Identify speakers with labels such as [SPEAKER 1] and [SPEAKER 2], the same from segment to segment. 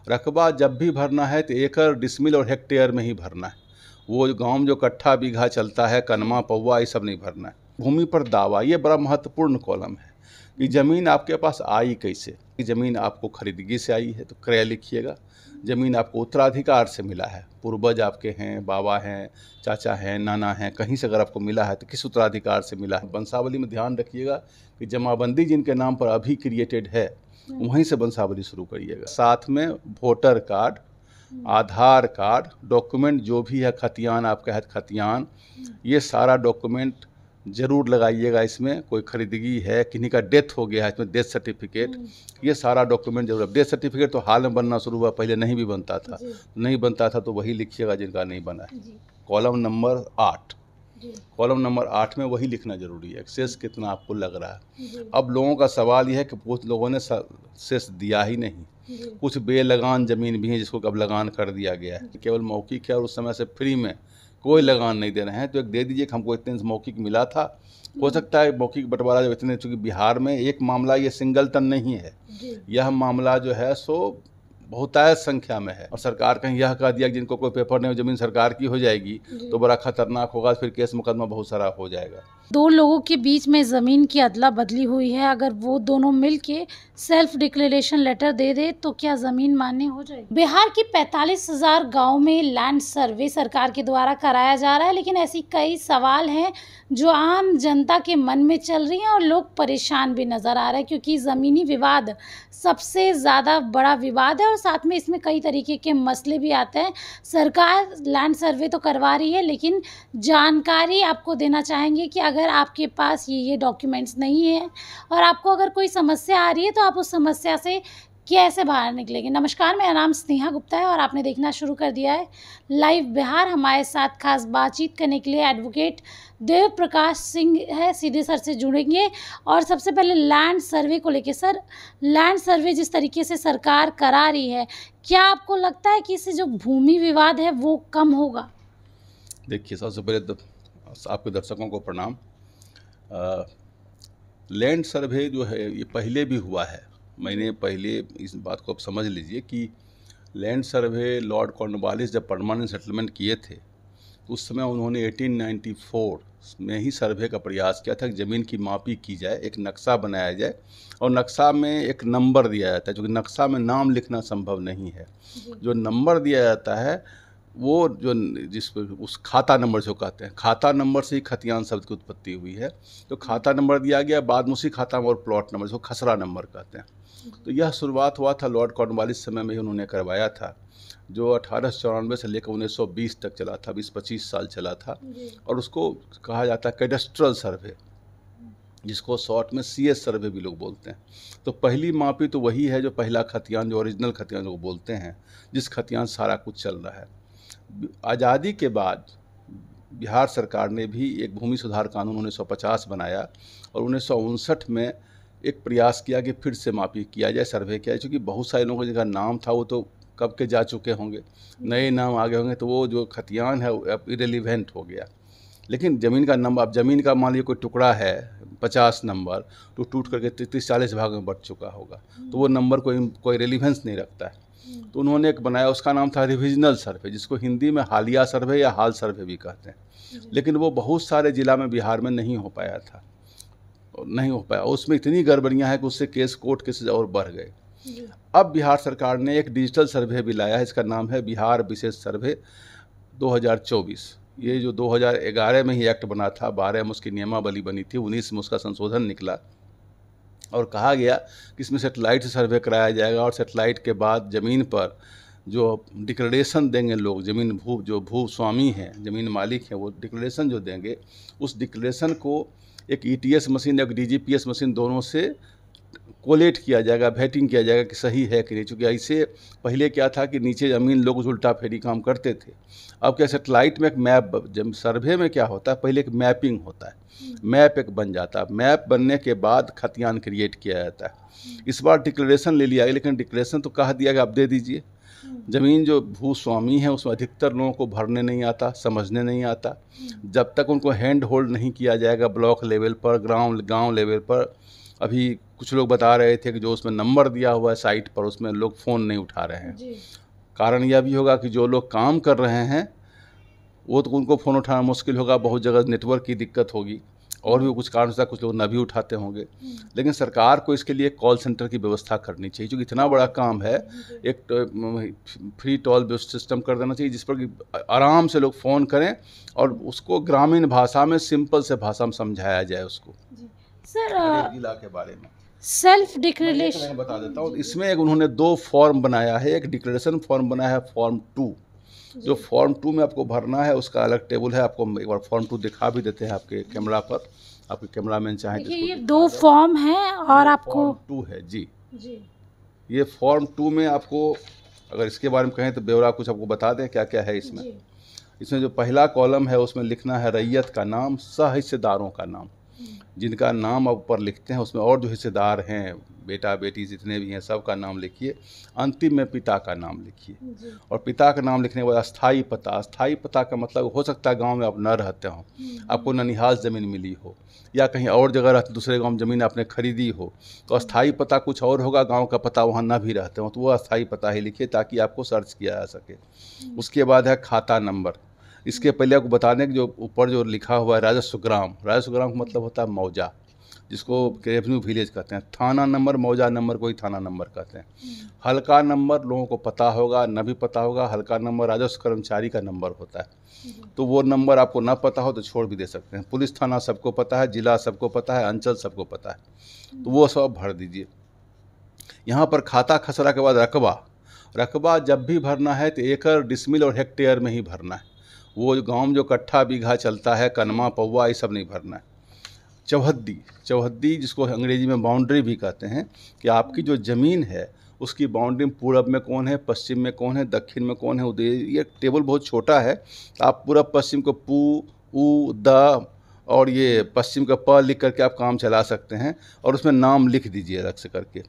[SPEAKER 1] रकबा जब भी भरना है तो एकड़, डिसमिल और हेक्टेयर में ही भरना है। वो गांव में जो कट्ठा बीघा चलता है, कनमा पौवा, ये सब नहीं भरना है। भूमि पर दावा, ये बड़ा महत्वपूर्ण कॉलम है कि ज़मीन आपके पास आई कैसे। कि ज़मीन आपको खरीदगी से आई है तो क्रय लिखिएगा। ज़मीन आपको उत्तराधिकार से मिला है, पूर्वज आपके हैं, बाबा हैं, चाचा हैं, नाना हैं, कहीं से अगर आपको मिला है तो किस उत्तराधिकार से मिला है। वंशावली में ध्यान रखिएगा कि जमाबंदी जिनके नाम पर अभी क्रिएटेड है वहीं से वंशावली शुरू करिएगा। साथ में वोटर कार्ड, आधार कार्ड, डॉक्यूमेंट जो भी है, खतियान आपका है खतियान, ये सारा डॉक्यूमेंट ज़रूर लगाइएगा। इसमें कोई खरीदगी है, किन्हीं का डेथ हो गया है, इसमें डेथ सर्टिफिकेट, ये सारा डॉक्यूमेंट जरूर। डेथ सर्टिफिकेट तो हाल में बनना शुरू हुआ, पहले नहीं भी बनता था। नहीं बनता था तो वही लिखिएगा जिनका नहीं बना है। कॉलम नंबर 8, कॉलम नंबर 8 में वही लिखना जरूरी है, एक्सेस कितना आपको लग रहा है। अब लोगों का सवाल यह है कि कुछ लोगों ने सेस दिया ही नहीं, कुछ बेलगान ज़मीन भी है जिसको अब लगान कर दिया गया है, केवल मौखिक है और उस समय से फ्री में कोई लगान नहीं दे रहे हैं। तो एक दे दीजिए कि हमको इतने मौखिक मिला था। हो सकता है मौखिक बंटवारा जब इतने, चूँकि बिहार में एक मामला ये सिंगलटन नहीं है, यह मामला जो है सो बहुतायत संख्या में है। और सरकार कहीं यह कह दिया कि जिनको कोई पेपर नहीं, ज़मीन सरकार की हो जाएगी तो बड़ा खतरनाक होगा, फिर केस मुकदमा बहुत सारा हो जाएगा।
[SPEAKER 2] दो लोगों के बीच में ज़मीन की अदला बदली हुई है, अगर वो दोनों मिलके सेल्फ डिक्लेरेशन लेटर दे दे तो क्या ज़मीन मान्य हो जाएगी? बिहार की 45,000 गाँव में लैंड सर्वे सरकार के द्वारा कराया जा रहा है, लेकिन ऐसी कई सवाल हैं जो आम जनता के मन में चल रही हैं और लोग परेशान भी नज़र आ रहे हैं, क्योंकि ज़मीनी विवाद सबसे ज़्यादा बड़ा विवाद है और साथ में इसमें कई तरीके के मसले भी आते हैं। सरकार लैंड सर्वे तो करवा रही है, लेकिन जानकारी आपको देना चाहेंगे कि अगर आपके पास ये डॉक्यूमेंट्स नहीं है और आपको अगर कोई समस्या आ रही है तो आप उस समस्या से कैसे बाहर निकलेंगे। नमस्कार, मेरा नाम स्नेहा गुप्ता है और आपने देखना शुरू कर दिया है लाइव बिहार। हमारे साथ खास बातचीत करने के लिए एडवोकेट देव प्रकाश सिंह है, सीधे सर से जुड़ेंगे। और सबसे पहले लैंड सर्वे को लेके, सर लैंड सर्वे जिस तरीके से सरकार करा रही है, क्या आपको लगता है कि इससे जो भूमि विवाद है वो कम होगा?
[SPEAKER 1] देखिए, सबसे पहले तो आपके दर्शकों को प्रणाम। लैंड सर्वे जो है ये पहले भी हुआ है। मैंने पहले इस बात को आप समझ लीजिए कि लैंड सर्वे लॉर्ड कॉर्नवालिस जब परमानेंट सेटलमेंट किए थे तो उस समय उन्होंने 1894 में ही सर्वे का प्रयास किया था कि ज़मीन की मापी की जाए, एक नक्शा बनाया जाए और नक्शा में एक नंबर दिया जाता है, क्योंकि नक्शा में नाम लिखना संभव नहीं है। जो नंबर दिया जाता है वो जो उस खाता नंबर जो कहते हैं, खाता नंबर से ही खतियान शब्द की उत्पत्ति हुई है। तो खाता नंबर दिया गया, बाद में उसी खाता में और प्लॉट नंबर जिसको खसरा नंबर कहते हैं। तो यह शुरुआत हुआ था लॉर्ड कॉर्नवालिस समय में ही उन्होंने करवाया था, जो 1894 से लेकर 1920 तक चला था, 20-25 साल चला था। और उसको कहा जाता है कैडेस्ट्रल सर्वे, जिसको शॉर्ट में CS सर्वे भी लोग बोलते हैं। तो पहली मापी तो वही है, जो पहला खतियान, जो ओरिजिनल खतियान लोग बोलते हैं, जिस खतियान सारा कुछ चल रहा है। आज़ादी के बाद बिहार सरकार ने भी एक भूमि सुधार कानून 1950 बनाया और 1959 में एक प्रयास किया कि फिर से मापी किया जाए, सर्वे किया जाए। क्योंकि बहुत सारे लोगों का जिनका नाम था वो तो कब के जा चुके होंगे, नए नाम आ गए होंगे, तो वो जो खतियान है अब इरेलीवेंट हो गया। लेकिन ज़मीन का नंबर, अब ज़मीन का मान लीजिए कोई टुकड़ा है 50 नंबर, तो टूट करके 30-40 भाग में बट चुका होगा, तो वो नंबर कोई रेलिवेंस नहीं रखता है। तो उन्होंने एक बनाया, उसका नाम था रिविजनल सर्वे, जिसको हिंदी में हालिया सर्वे या हाल सर्वे भी कहते हैं। लेकिन वो बहुत सारे ज़िला में बिहार में नहीं हो पाया था, नहीं हो पाया। उसमें इतनी गड़बड़ियाँ हैं कि उससे केस, कोर्ट केसेज और बढ़ गए। अब बिहार सरकार ने एक डिजिटल सर्वे भी लाया है, इसका नाम है बिहार विशेष सर्वे 2024। ये जो 2011 में ही एक्ट बना था, 12 में उसकी नियमावली बनी थी, 19 में उसका संशोधन निकला और कहा गया कि इसमें सेटेलाइट से सर्वे कराया जाएगा। और सेटेलाइट के बाद ज़मीन पर जो डिक्लेरेशन देंगे लोग, ज़मीन जो भू स्वामी हैं, ज़मीन मालिक हैं, वो डिक्लेरेशन जो देंगे, उस डिक्लेरेशन को एक ETS मशीन, एक DGPS मशीन, दोनों से कोलेट किया जाएगा, वेटिंग किया जाएगा कि सही है कि नहीं। चूँकि ऐसे पहले क्या था कि नीचे ज़मीन लोग उल्टा फेरी काम करते थे। अब क्या, सेटेलाइट में एक मैप, जब सर्वे में क्या होता है, पहले एक मैपिंग होता है, मैप एक बन जाता है, मैप बनने के बाद खतियान क्रिएट किया जाता है। इस बार डिक्लेरेशन ले लिया गया, लेकिन डिक्लेरेशन तो कह दिया कि आप दे दीजिए। ज़मीन जो भूस्वामी है उसमें अधिकतर लोगों को भरने नहीं आता, समझने नहीं आता। जब तक उनको हैंड होल्ड नहीं किया जाएगा ब्लॉक लेवल पर, गांव लेवल पर, अभी कुछ लोग बता रहे थे कि जो उसमें नंबर दिया हुआ है साइट पर, उसमें लोग फ़ोन नहीं उठा रहे हैं। कारण यह भी होगा कि जो लोग काम कर रहे हैं वो तो उनको फ़ोन उठाना मुश्किल होगा, बहुत जगह नेटवर्क की दिक्कत होगी और भी कुछ कारण से कुछ लोग न भी उठाते होंगे। लेकिन सरकार को इसके लिए कॉल सेंटर की व्यवस्था करनी चाहिए, क्योंकि इतना बड़ा काम है। एक फ्री टॉल सिस्टम कर देना चाहिए जिस पर कि आराम से लोग फ़ोन करें और उसको ग्रामीण भाषा में, सिंपल से भाषा में समझाया जाए उसको
[SPEAKER 2] सर।
[SPEAKER 1] हर एक जिला के बारे में।
[SPEAKER 2] सेल्फ डिक्लेरेशन
[SPEAKER 1] मैं बता देता हूँ, इसमें एक उन्होंने 2 फॉर्म बनाया है। एक डिक्लेरेशन फॉर्म बनाया है फॉर्म 2, जो फॉर्म 2 में आपको भरना है उसका अलग टेबल है। आपको एक बार फॉर्म 2 दिखा भी देते हैं आपके कैमरा पर, आपके कैमरामैन चाहे
[SPEAKER 2] देखिए ये 2 फॉर्म है और आपको
[SPEAKER 1] फॉर्म 2 है जी। ये फॉर्म 2 में आपको अगर इसके बारे में कहें तो ब्यौरा कुछ आपको बता दें क्या क्या है इसमें। इसमें जो पहला कॉलम है उसमें लिखना है रैयत का नाम, सह-हिस्सेदारों का नाम, जिनका नाम आप ऊपर लिखते हैं उसमें और जो हिस्सेदार हैं, बेटा बेटी जितने भी हैं सबका नाम लिखिए। अंतिम में पिता का नाम लिखिए और पिता का नाम लिखने के बाद अस्थाई पता। अस्थाई पता का मतलब हो सकता है गांव में आप न रहते हो, आपको ननिहाल ज़मीन मिली हो या कहीं और जगह रहते, दूसरे गांव में ज़मीन आपने खरीदी हो, तो अस्थाई पता कुछ और होगा, गांव का पता वहां ना भी रहते हो तो वो अस्थाई पता ही लिखिए ताकि आपको सर्च किया जा सके। उसके बाद है खाता नंबर। इसके पहले आपको बता दें कि जो ऊपर जो लिखा हुआ है राजस्व ग्राम, राजस्व ग्राम का मतलब होता है मौजा, जिसको रेवेन्यू विलेज कहते हैं। थाना नंबर, मौजा नंबर कोई थाना नंबर कहते हैं। हल्का नंबर लोगों को पता होगा, न भी पता होगा, हल्का नंबर राजस्व कर्मचारी का नंबर होता है, तो वो नंबर आपको ना पता हो तो छोड़ भी दे सकते हैं। पुलिस थाना सबको पता है, जिला सबको पता है, अंचल सबको पता है, तो वो सब भर दीजिए। यहाँ पर खाता खसरा के बाद रकबा। रकबा जब भी भरना है तो एकड़, डिसमिल और हेक्टेयर में ही भरना है। वो गांव में जो कट्ठा बीघा चलता है, कनमा पौवा, ये सब नहीं भरना है। चौहद्दी, चौहद्दी जिसको अंग्रेजी में बाउंड्री भी कहते हैं, कि आपकी जो ज़मीन है उसकी बाउंड्री में पूरब में कौन है, पश्चिम में कौन है, दक्षिण में कौन है, उदय। ये टेबल बहुत छोटा है, आप पूरब पश्चिम को पू, उ, द और ये पश्चिम का प लिख करके आप काम चला सकते हैं और उसमें नाम लिख दीजिए अलग से करके।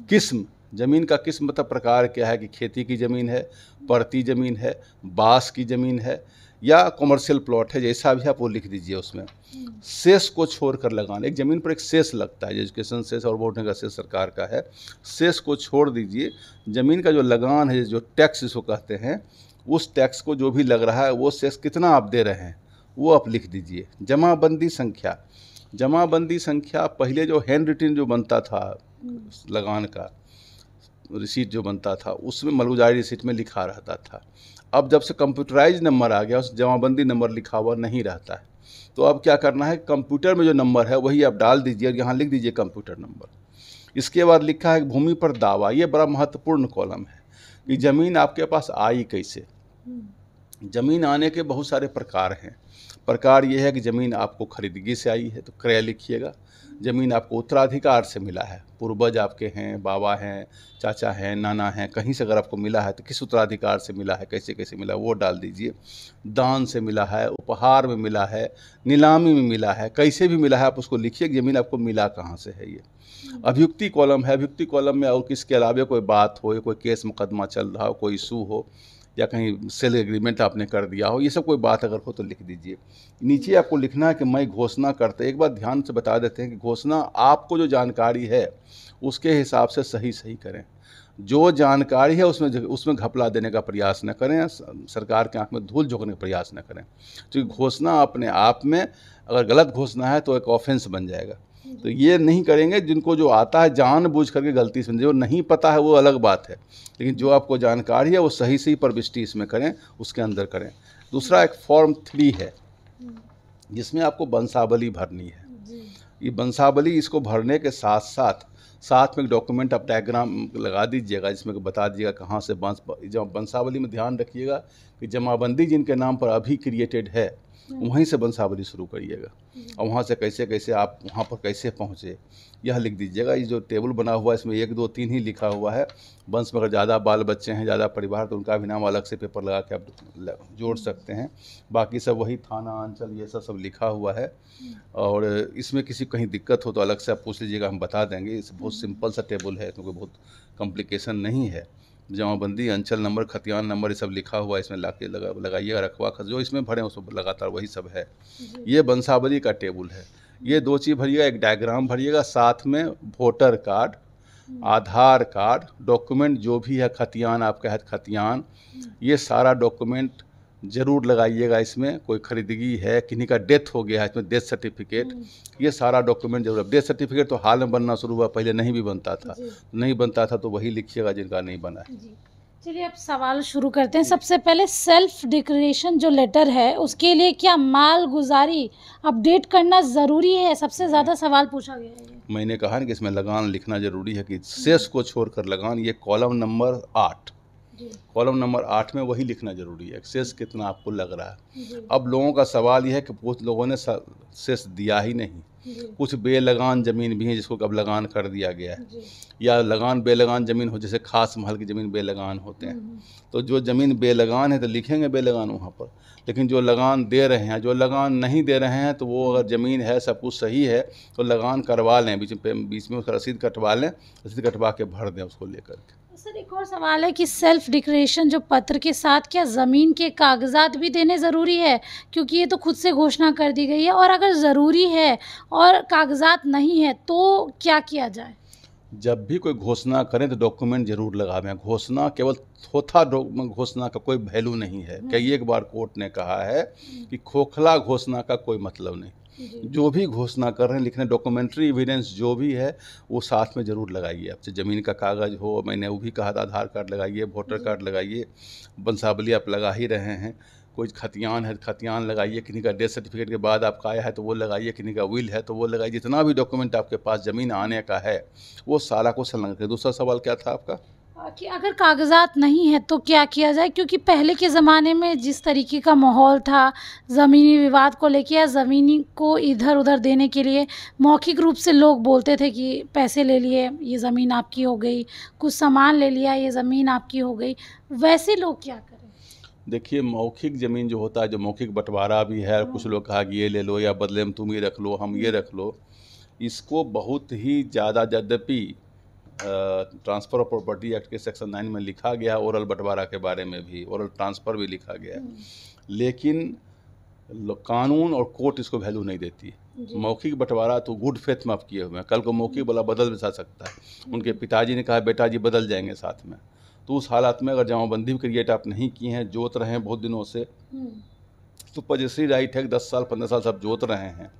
[SPEAKER 1] किस्म, ज़मीन का किस्म मतलब प्रकार क्या है कि खेती की ज़मीन है, पड़ती ज़मीन है, बाँस की ज़मीन है या कमर्शियल प्लॉट है, जैसा भी आप वो लिख दीजिए उसमें। सेस को छोड़कर लगाना, एक ज़मीन पर एक सेस लगता है, एजुकेशन सेस और वोटिंग का सेस सरकार का है, सेस को छोड़ दीजिए। ज़मीन का जो लगान है, जो टैक्स इसको कहते हैं, उस टैक्स को जो भी लग रहा है वो सेस कितना आप दे रहे हैं वो आप लिख दीजिए। जमाबंदी संख्या, जमाबंदी संख्या पहले जो हैंड रिटन जो बनता था लगान का रिसीट जो बनता था उसमें मलगुजारी रिसीट में लिखा रहता था। अब जब से कंप्यूटराइज नंबर आ गया, उस जमाबंदी नंबर लिखा हुआ नहीं रहता है, तो अब क्या करना है, कंप्यूटर में जो नंबर है वही आप डाल दीजिए और यहाँ लिख दीजिए कंप्यूटर नंबर। इसके बाद लिखा है भूमि पर दावा। ये बड़ा महत्वपूर्ण कॉलम है कि ज़मीन आपके पास आई कैसे। ज़मीन आने के बहुत सारे प्रकार हैं। प्रकार ये है कि ज़मीन आपको खरीदगी से आई है तो क्रय लिखिएगा। ज़मीन आपको उत्तराधिकार से मिला है, पूर्वज आपके हैं, बाबा हैं, चाचा हैं, नाना हैं, कहीं से अगर आपको मिला है तो किस उत्तराधिकार से मिला है, कैसे कैसे मिला वो डाल दीजिए। दान से मिला है, उपहार में मिला है, नीलामी में मिला है, कैसे भी मिला है आप उसको लिखिए कि ज़मीन आपको मिला कहाँ से है। ये अभियुक्ति कॉलम है। अभियुक्ति कॉलम में और किसके अलावा कोई बात हो, कोई केस मुकदमा चल रहा हो, कोई इशू हो या कहीं सेल एग्रीमेंट आपने कर दिया हो, ये सब कोई बात अगर हो तो लिख दीजिए। नीचे आपको लिखना है कि मैं घोषणा करते, एक बार ध्यान से बता देते हैं कि घोषणा आपको जो जानकारी है उसके हिसाब से सही सही करें। जो जानकारी है उसमें घपला देने का प्रयास न करें, सरकार के आंख में धूल झोंकने का प्रयास न करें, क्योंकि घोषणा अपने आप में अगर गलत घोषणा है तो एक ऑफेंस बन जाएगा। तो ये नहीं करेंगे। जिनको जो आता है जानबूझ करके गलती से, जो नहीं पता है वो अलग बात है, लेकिन जो आपको जानकारी है वो सही सही प्रविष्टि इसमें करें, उसके अंदर करें। दूसरा एक फॉर्म 3 है जिसमें आपको वंशावली भरनी है। ये वंशावली, इसको भरने के साथ में एक डॉक्यूमेंट आप डायग्राम लगा दीजिएगा जिसमें बता दीजिएगा कहाँ से वंशावली में ध्यान रखिएगा कि जमाबंदी जिनके नाम पर अभी क्रिएटेड है वहीं से वंशावली शुरू करिएगा और वहाँ से कैसे कैसे आप वहाँ पर कैसे पहुँचे यह लिख दीजिएगा। ये जो टेबल बना हुआ है इसमें 1, 2, 3 ही लिखा हुआ है। वंश में अगर ज़्यादा बाल बच्चे हैं, ज़्यादा परिवार, तो उनका भी नाम अलग से पेपर लगा के आप जोड़ सकते हैं। बाकी सब वही थाना, अंचल, ये सब लिखा हुआ है। और इसमें किसी को कहीं दिक्कत हो तो अलग से आप पूछ लीजिएगा, हम बता देंगे। इस बहुत सिंपल सा टेबल है, क्योंकि बहुत कॉम्प्लिकेशन नहीं है। जमाबंदी, अंचल नंबर, खतियान नंबर, ये सब लिखा हुआ है, इसमें लाके लगाइएगा। रखवा खस जो इसमें भरे उसमें लगातार वही सब है। ये वंशावली का टेबल है। ये 2 चीज़ भरिएगा, एक डायग्राम भरिएगा, साथ में वोटर कार्ड, आधार कार्ड, डॉक्यूमेंट जो भी है, खतियान आपका है खतियान, ये सारा डॉक्यूमेंट ज़रूर लगाइएगा। इसमें कोई खरीदगी है, किन्हीं का डेथ हो गया है, इसमें डेथ सर्टिफिकेट, ये सारा डॉक्यूमेंट जरूर। डेथ सर्टिफिकेट तो हाल में बनना शुरू हुआ, पहले नहीं भी बनता था। नहीं बनता था तो वही लिखिएगा जिनका नहीं बना है।
[SPEAKER 2] चलिए अब सवाल शुरू करते हैं। सबसे पहले सेल्फ डिक्लेरेशन जो लेटर है उसके लिए क्या मालगुजारी अपडेट करना ज़रूरी है? सबसे ज़्यादा सवाल पूछा गया है।
[SPEAKER 1] मैंने कहा ना कि इसमें लगान लिखना ज़रूरी है, कि शेष को छोड़कर लगान, ये कॉलम नंबर 8, कॉलम नंबर 8 में वही लिखना जरूरी है, शेष कितना आपको लग रहा है। अब लोगों का सवाल यह है कि कुछ लोगों ने शेष दिया ही नहीं, कुछ बेलगान ज़मीन भी है जिसको अब लगान कर दिया गया है, या लगान बेलगान ज़मीन हो, जैसे खास महल की ज़मीन बेलगान होते हैं, तो जो ज़मीन बेलगान है तो लिखेंगे बेलगान वहाँ पर। लेकिन जो लगान दे रहे हैं, जो लगान नहीं दे रहे हैं, तो वो अगर ज़मीन है, सब कुछ सही है, तो लगान करवा लें, बीच में उसका रसीद कटवा लें, रसीद कटवा के भर दें उसको लेकर के।
[SPEAKER 2] सर एक और सवाल है कि सेल्फ डिक्लेरेशन जो पत्र के साथ क्या ज़मीन के कागजात भी देने ज़रूरी है? क्योंकि ये तो खुद से घोषणा कर दी गई है, और अगर ज़रूरी है और कागजात नहीं है तो क्या किया जाए?
[SPEAKER 1] जब भी कोई घोषणा करें तो डॉक्यूमेंट जरूर लगावें। घोषणा केवल थोथा घोषणा का कोई वैल्यू नहीं है। कई एक बार कोर्ट ने कहा है कि खोखला घोषणा का कोई मतलब नहीं। जो भी घोषणा कर रहे हैं लिखने, डॉक्यूमेंट्री एविडेंस जो भी है वो साथ में ज़रूर लगाइए। आपसे ज़मीन का कागज़ हो, मैंने वो भी कहा था, आधार कार्ड लगाइए, वोटर कार्ड लगाइए, वंशावली आप लगा ही रहे हैं, कोई खतियान है खतियान लगाइए, किन्हीं का डेथ सर्टिफिकेट के बाद आपका आया है तो वो लगाइए, किन्हीं का विल है तो वो लगाइए। जितना भी डॉक्यूमेंट आपके पास ज़मीन आने का है वो सारा कुछ संलग्न करें। दूसरा सवाल क्या था आपका?
[SPEAKER 2] कि अगर कागजात नहीं है तो क्या किया जाए? क्योंकि पहले के ज़माने में जिस तरीके का माहौल था ज़मीनी विवाद को लेकर, या ज़मीनी को इधर उधर देने के लिए मौखिक रूप से लोग बोलते थे कि पैसे ले लिए ये ज़मीन आपकी हो गई, कुछ सामान ले लिया ये ज़मीन आपकी हो गई, वैसे लोग क्या करें?
[SPEAKER 1] देखिए, मौखिक ज़मीन जो होता है, जो मौखिक बंटवारा भी है, कुछ लोग कहा कि ये ले लो या बदले में तुम ये रख लो, हम ये रख लो, इसको बहुत ही ज़्यादा, यद्यपि ट्रांसफ़र ऑफ प्रॉपर्टी एक्ट के सेक्शन 9 में लिखा गया है, ओरल बंटवारा के बारे में भी, ओरल ट्रांसफ़र भी लिखा गया है, लेकिन कानून और कोर्ट इसको वैल्यू नहीं देती। मौखिक बंटवारा तो गुड फेथ में आप किए हुए हैं, कल को मौखिक वाला बदल भी सकता है। उनके पिताजी ने कहा बेटा जी बदल जाएंगे साथ में, तो उस हालात में अगर जमाबंदी भी क्रिएट आप नहीं किए हैं, जोत रहे हैं बहुत दिनों से, तो पोजेसरी राइट है कि 10 साल 15 साल सब जोत रहे हैं,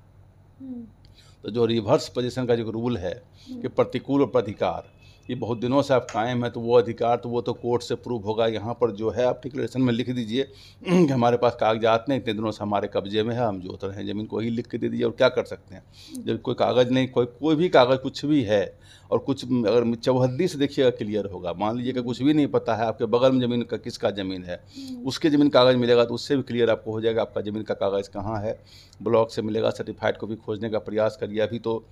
[SPEAKER 1] तो जो रिवर्स पोजीशन का जो रूल है कि प्रतिकूल और प्रतिकार, ये बहुत दिनों से आप कायम है, तो वो अधिकार तो वो तो कोर्ट से प्रूव होगा। यहाँ पर जो है आप डिक्लेरेशन में लिख दीजिए कि हमारे पास कागजात नहीं, इतने दिनों से हमारे कब्जे में है, हम जोत रहे हैं ज़मीन को, ही लिख के दे दीजिए। और क्या कर सकते हैं जब कोई कागज़ नहीं, कोई भी कागज़ कुछ भी है, और कुछ अगर चौहद्दी से देखिएगा क्लियर होगा। मान लीजिए कि कुछ भी नहीं पता है, आपके बगल में ज़मीन का किसका ज़मीन है, उसके ज़मीन कागज़ मिलेगा तो उससे भी क्लियर आपको हो जाएगा आपका ज़मीन का कागज़ कहाँ है। ब्लॉक से मिलेगा, सर्टिफाइड को भी खोजने का प्रयास करिए। अभी तो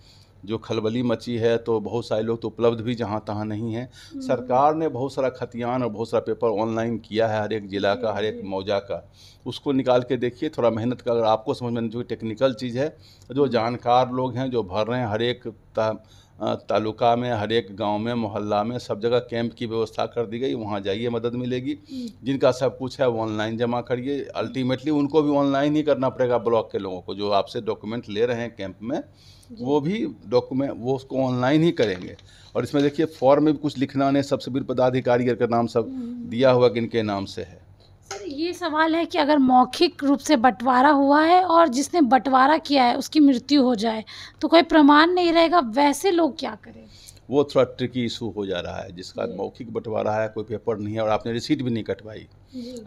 [SPEAKER 1] जो खलबली मची है तो बहुत सारे लोग तो उपलब्ध भी जहाँ तहाँ नहीं है। सरकार ने बहुत सारा खतियान और बहुत सारा पेपर ऑनलाइन किया है, हर एक ज़िला का, हर एक मौजा का, उसको निकाल के देखिए। थोड़ा मेहनत का, अगर आपको समझ में जो टेक्निकल चीज़ है, जो जानकार लोग हैं जो भर रहे हैं, हर एक तालुका में, हर एक गांव में, मोहल्ला में, सब जगह कैंप की व्यवस्था कर दी गई, वहाँ जाइए, मदद मिलेगी। जिनका सब कुछ है वो ऑनलाइन जमा करिए। अल्टीमेटली उनको भी ऑनलाइन ही करना पड़ेगा, ब्लॉक के लोगों को जो आपसे डॉक्यूमेंट ले रहे हैं कैंप में, वो भी डॉक्यूमेंट वो उसको ऑनलाइन ही करेंगे। और इसमें देखिए फॉर्म में भी कुछ लिखना नहीं, सब सिविल पदाधिकारी का नाम सब दिया हुआ कि इनके नाम से है।
[SPEAKER 2] सर ये सवाल है कि अगर मौखिक रूप से बंटवारा हुआ है और जिसने बंटवारा किया है उसकी मृत्यु हो जाए तो कोई प्रमाण नहीं रहेगा, वैसे लोग क्या करें?
[SPEAKER 1] वो थोड़ा ट्रिकी इशू हो जा रहा है। जिसका मौखिक बंटवारा है, कोई पेपर नहीं है और आपने रिसीट भी नहीं कटवाई,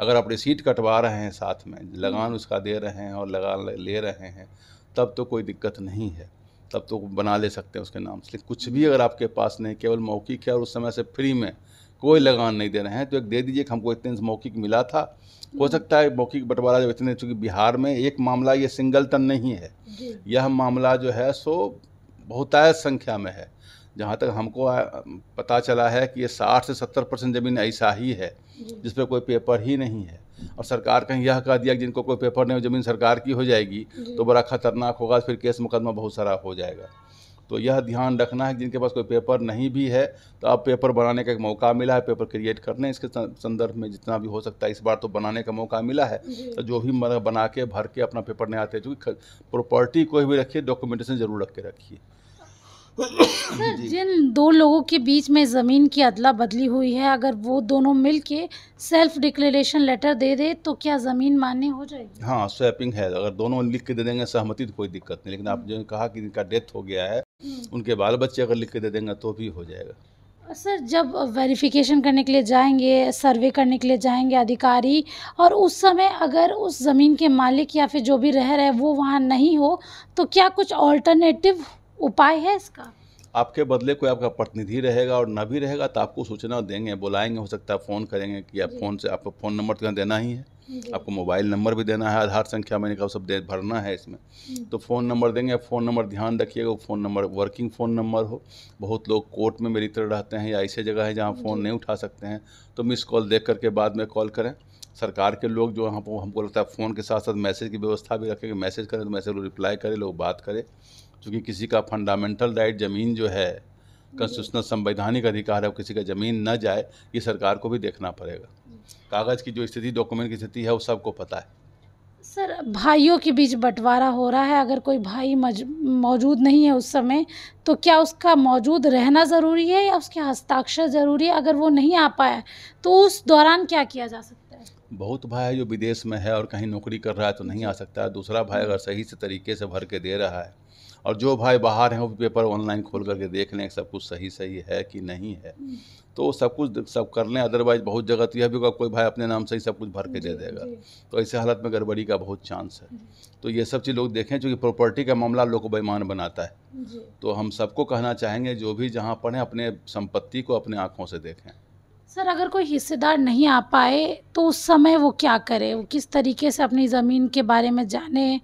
[SPEAKER 1] अगर आप रिसीट कटवा रहे हैं, साथ में लगान उसका दे रहे हैं और लगान ले रहे हैं, तब तो कोई दिक्कत नहीं है, तब तो बना ले सकते हैं उसके नाम से। कुछ भी अगर आपके पास नहीं, केवल मौखिक है और उस समय से फ्री में कोई लगान नहीं दे रहे हैं, तो एक दे दीजिए कि हमको इतने मौखिक मिला था। हो सकता है मौखिक बंटवारा जब इतने, चूँकि बिहार में एक मामला ये सिंगलटन नहीं है, यह मामला जो है सो बहुतायत संख्या में है। जहाँ तक हमको पता चला है कि ये 60 से 70% ज़मीन ऐसा ही है जिस पर कोई पेपर ही नहीं है, और सरकार कहीं यह कह दिया कि जिनको कोई पेपर नहीं, ज़मीन सरकार की हो जाएगी तो बड़ा खतरनाक होगा, फिर केस मुकदमा बहुत सारा हो जाएगा। तो यह ध्यान रखना है कि जिनके पास कोई पेपर नहीं भी है तो अब पेपर बनाने का एक मौका मिला है, पेपर क्रिएट करने इसके संदर्भ में जितना भी हो सकता है इस बार तो बनाने का मौका मिला है। तो जो भी बना के भर के अपना पेपर नहीं आते, क्योंकि प्रॉपर्टी कोई भी रखिए डॉक्यूमेंटेशन जरूर रख के रखिए।
[SPEAKER 2] सर, जिन दो लोगों के बीच में ज़मीन की अदला बदली हुई है, अगर वो दोनों मिलके सेल्फ डिक्लेरेशन लेटर दे दे तो क्या ज़मीन मान्य हो जाएगी?
[SPEAKER 1] हाँ, स्वैपिंग है, अगर दोनों लिख के दे देंगे सहमति तो कोई दिक्कत नहीं, लेकिन आप जो कहा कि इनका डेथ हो गया है, उनके बाल बच्चे अगर लिख के दे देंगे तो भी हो जाएगा।
[SPEAKER 2] सर, जब वेरिफिकेशन करने के लिए जाएंगे, सर्वे करने के लिए जाएंगे अधिकारी, और उस समय अगर उस ज़मीन के मालिक या फिर जो भी रह रहे हैं वो वहाँ नहीं हो, तो क्या कुछ ऑल्टरनेटिव उपाय है इसका?
[SPEAKER 1] आपके बदले कोई आपका प्रतिनिधि रहेगा, और न भी रहेगा तो आपको सूचना देंगे, बुलाएंगे, हो सकता है फ़ोन करेंगे कि आप फ़ोन से, आपको फ़ोन नंबर तो यहाँ देना ही है, आपको मोबाइल नंबर भी देना है, आधार संख्या मैंने कहा सब भरना है इसमें। तो फ़ोन नंबर देंगे, फ़ोन नंबर ध्यान रखिएगा, वो phone number working phone number हो। बहुत लोग कोर्ट में मेरी तरह रहते हैं या ऐसे जगह है जहाँ फ़ोन नहीं उठा सकते हैं, तो मिस कॉल देख करके बाद में कॉल करें। सरकार के लोग जो हमको लगता है फ़ोन के साथ साथ मैसेज की व्यवस्था भी रखें, मैसेज करें तो मैसेज रिप्लाई करें, लोग बात करें, क्योंकि किसी का फंडामेंटल राइट ज़मीन जो है, कॉन्स्टिट्यूशनल संवैधानिक अधिकार है, किसी का ज़मीन न जाए, ये सरकार को भी देखना पड़ेगा। कागज़ की जो स्थिति, डॉक्यूमेंट की स्थिति है वो सबको पता है।
[SPEAKER 2] सर, भाइयों के बीच बंटवारा हो रहा है, अगर कोई भाई मौजूद नहीं है उस समय, तो क्या उसका मौजूद रहना ज़रूरी है या उसके हस्ताक्षर ज़रूरी है? अगर वो नहीं आ पाया तो उस दौरान क्या किया जा सकता है?
[SPEAKER 1] बहुत भाई है जो विदेश में है और कहीं नौकरी कर रहा है तो नहीं आ सकता है। दूसरा भाई अगर सही से तरीके से भर के दे रहा है, और जो भाई बाहर हैं वो पेपर ऑनलाइन खोल करके देख लें सब कुछ सही है कि नहीं है, तो सब कुछ सब कर लें। अदरवाइज बहुत जगह तो यह भी होगा कोई भाई अपने नाम से ही सब कुछ भर के दे देगा, तो ऐसे हालत में गड़बड़ी का बहुत चांस है। तो ये सब चीज़ लोग देखें, क्योंकि प्रॉपर्टी का मामला लोग को बेईमान बनाता है। तो हम सबको कहना चाहेंगे जो भी जहाँ पढ़ें अपने संपत्ति को अपने आँखों से देखें।
[SPEAKER 2] सर, अगर कोई हिस्सेदार नहीं आ पाए तो उस समय वो क्या करे? वो किस तरीके से अपनी ज़मीन के बारे में जाने,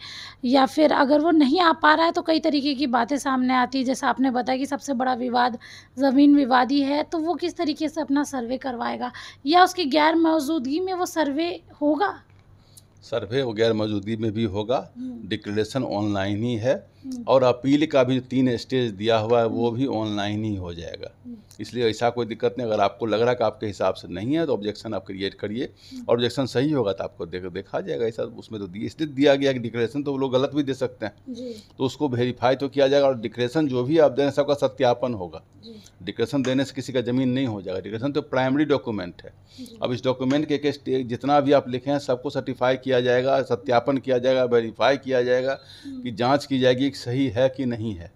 [SPEAKER 2] या फिर अगर वो नहीं आ पा रहा है तो कई तरीके की बातें सामने आती है, जैसा आपने बताया कि सबसे बड़ा विवाद ज़मीन विवादी है, तो वो किस तरीके से अपना सर्वे करवाएगा, या उसकी गैर मौजूदगी में वो सर्वे होगा?
[SPEAKER 1] सर्वे वो गैर मौजूदगी में भी होगा, डिक्लेरेशन ऑनलाइन ही है, और अपील का भी 3 स्टेज दिया हुआ है वो भी ऑनलाइन ही हो जाएगा। इसलिए ऐसा कोई दिक्कत नहीं। अगर आपको लग रहा है कि आपके हिसाब से नहीं है तो ऑब्जेक्शन आप क्रिएट करिए, और ऑब्जेक्शन सही होगा तो आपको देखा जाएगा। ऐसा उसमें तो इसलिए दिया गया कि डिक्लेरेशन तो लोग गलत भी दे सकते हैं, तो उसको वेरीफाई तो किया जाएगा, और डिक्लेरेशन जो भी आप दें सबका सत्यापन होगा। डिक्लेरेशन देने से किसी का ज़मीन नहीं हो जाएगा। डिक्लेरेशन तो प्राइमरी डॉक्यूमेंट है। अब इस डॉक्यूमेंट के स्टेज जितना भी आप लिखे हैं सबको सर्टिफाई किया जाएगा, सत्यापन किया जाएगा, वेरीफाई किया जाएगा, कि जांच की जाएगी कि सही है कि नहीं है,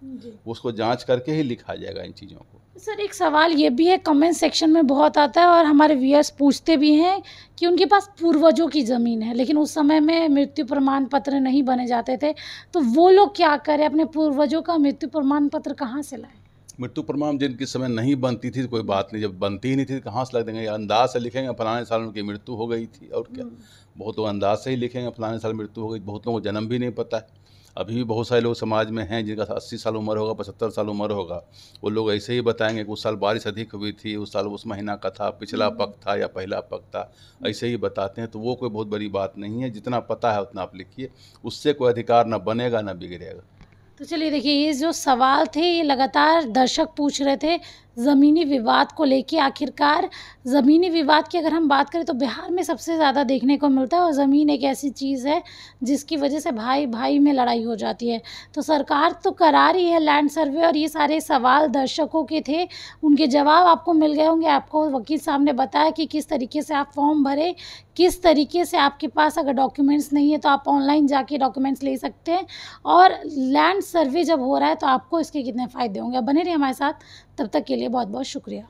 [SPEAKER 1] उसको जांच करके ही लिखा जाएगा इन चीज़ों को।
[SPEAKER 2] सर, एक सवाल ये भी है, कमेंट सेक्शन में बहुत आता है और हमारे व्यूअर्स पूछते भी हैं कि उनके पास पूर्वजों की ज़मीन है, लेकिन उस समय में मृत्यु प्रमाण पत्र नहीं बने जाते थे, तो वो लोग क्या करें? अपने पूर्वजों का मृत्यु प्रमाण पत्र कहाँ से लाएं?
[SPEAKER 1] मृत्यु प्रमाण जिनके समय नहीं बनती थी तो कोई बात नहीं, जब बनती ही नहीं थी कहाँ से लग देंगे? अंदाज से लिखेंगे फलाने साल उनकी मृत्यु हो गई थी, और क्या। बहुत लोग अंदाज से ही लिखेंगे फलाने साल मृत्यु हो गई। बहुत लोगों को जन्म भी नहीं पता है। अभी भी बहुत सारे लोग समाज में हैं जिनका 80 साल उम्र होगा, 75 साल उम्र होगा, वो लोग ऐसे ही बताएंगे कि उस साल बारिश अधिक हुई थी, उस साल उस महीना का था, पिछला पक्ष था या पहला पक्ष था, ऐसे ही बताते हैं। तो वो कोई बहुत बड़ी बात नहीं है, जितना पता है उतना आप लिखिए, उससे कोई अधिकार ना बनेगा ना बिगड़ेगा।
[SPEAKER 2] तो चलिए देखिए, ये जो सवाल थे ये लगातार दर्शक पूछ रहे थे ज़मीनी विवाद को लेके। आखिरकार ज़मीनी विवाद की अगर हम बात करें तो बिहार में सबसे ज़्यादा देखने को मिलता है, और ज़मीन एक ऐसी चीज़ है जिसकी वजह से भाई भाई में लड़ाई हो जाती है। तो सरकार तो करा रही है लैंड सर्वे, और ये सारे सवाल दर्शकों के थे, उनके जवाब आपको मिल गए होंगे। आपको वकील साहब ने बताया कि किस तरीके से आप फॉर्म भरें, किस तरीके से आपके पास अगर डॉक्यूमेंट्स नहीं है तो आप ऑनलाइन जाके डॉक्यूमेंट्स ले सकते हैं, और लैंड सर्वे जब हो रहा है तो आपको इसके कितने फ़ायदे होंगे। बने रहिए हमारे साथ, तब तक के लिए बहुत बहुत शुक्रिया।